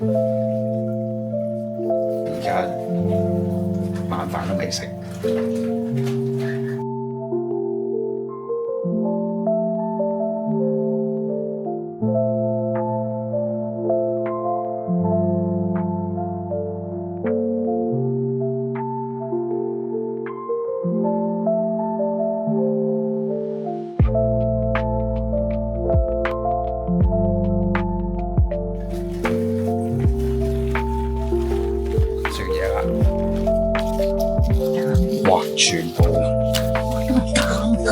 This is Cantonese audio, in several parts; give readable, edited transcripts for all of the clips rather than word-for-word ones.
而家晚飯都未食。哇！全部咁多，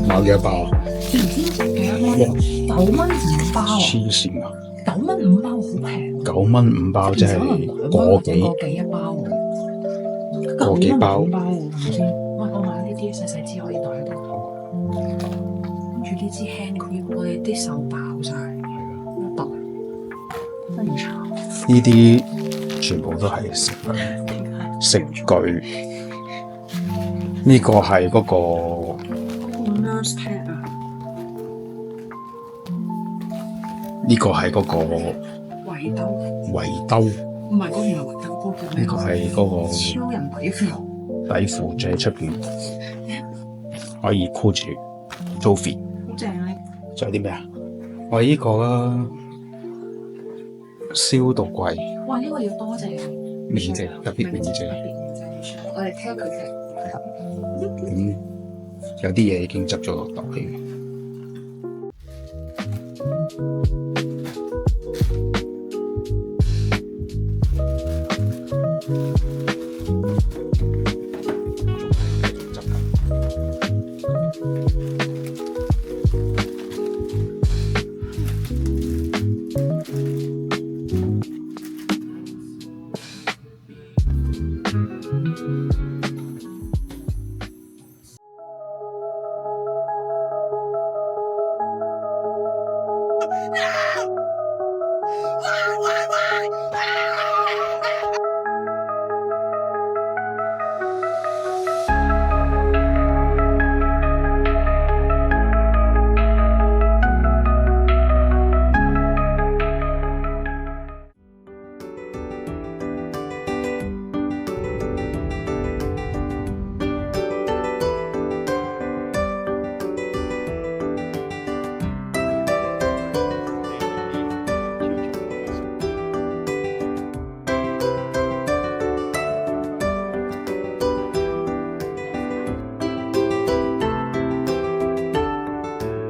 買幾多包啊？9蚊5包啊！黐線啊！9蚊5包好平。9蚊5包即係個幾一包喎。個幾包？5包喎，係咪先？我買呢啲細細支可以袋喺度。跟住呢支 hand cream，我哋啲手爆晒，一袋真係慘。呢啲全部都係食具。呢個係嗰個 nurse pad 啊。呢個係嗰個圍兜。圍兜。唔係，嗰個唔係圍兜，嗰個叫咩？呢個係嗰個超人底褲。底褲就喺出邊，可以箍住 Joey。好正啊！仲有啲咩啊？我呢個啦，消毒櫃。哇！呢個要多謝免謝，特別免謝。我哋聽佢嘅。咁有啲嘢已經執咗落袋嘅。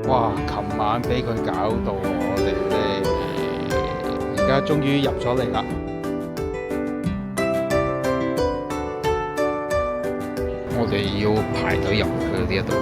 哇！琴晚俾佢搞到我哋咧，而家終於入咗嚟啦。我哋要排隊入去呢一度。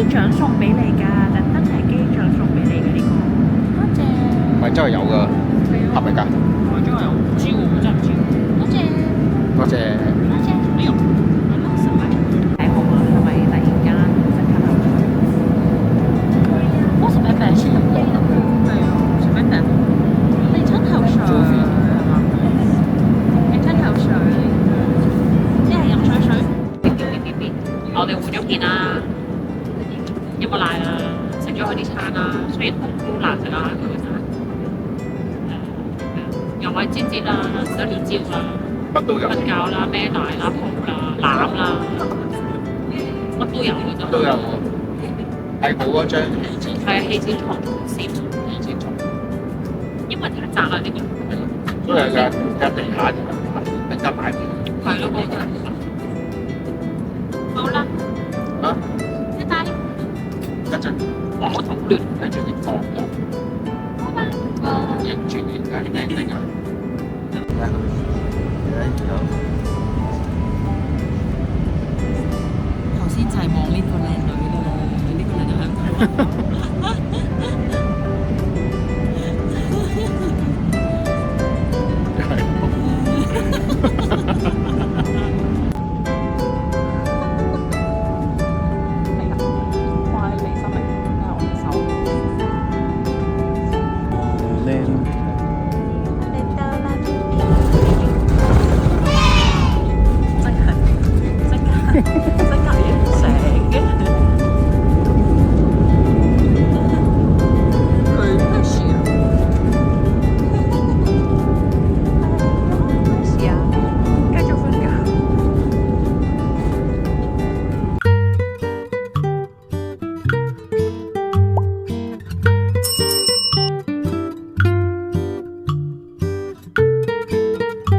機長送俾你㗎，特登係機長送俾你嘅呢個。多謝。唔係真係有㗎，係咪㗎？唔係真係有，唔知喎，我真係唔知。多謝。多謝。多謝。哎呦，係咯，10蚊。睇好啊，係咪突然間即刻流出？我10蚊餅先。係啊，10蚊餅。你吞口水係嘛？你吞口水，即係飲水水。我哋換咗片啦，飲個奶啦，食咗佢啲餐啦，雖然好難食啦，又可以煎啦，食咗年蕉啦，乜都有。瞓覺啦，孭奶啦，抱啦，攬啦，乜都有嘅都。都有。係冇嗰張係氣墊床先，氣墊床，因為太窄啦呢個。都有㗎，有地下更加大啲。係咯，嗰個。好啦。啊？一帶。一陣我同亂喺出面放咗。好吧。影住面係靚靚㗎。頭先就係望呢個靚女啦，呢個靚女喺度。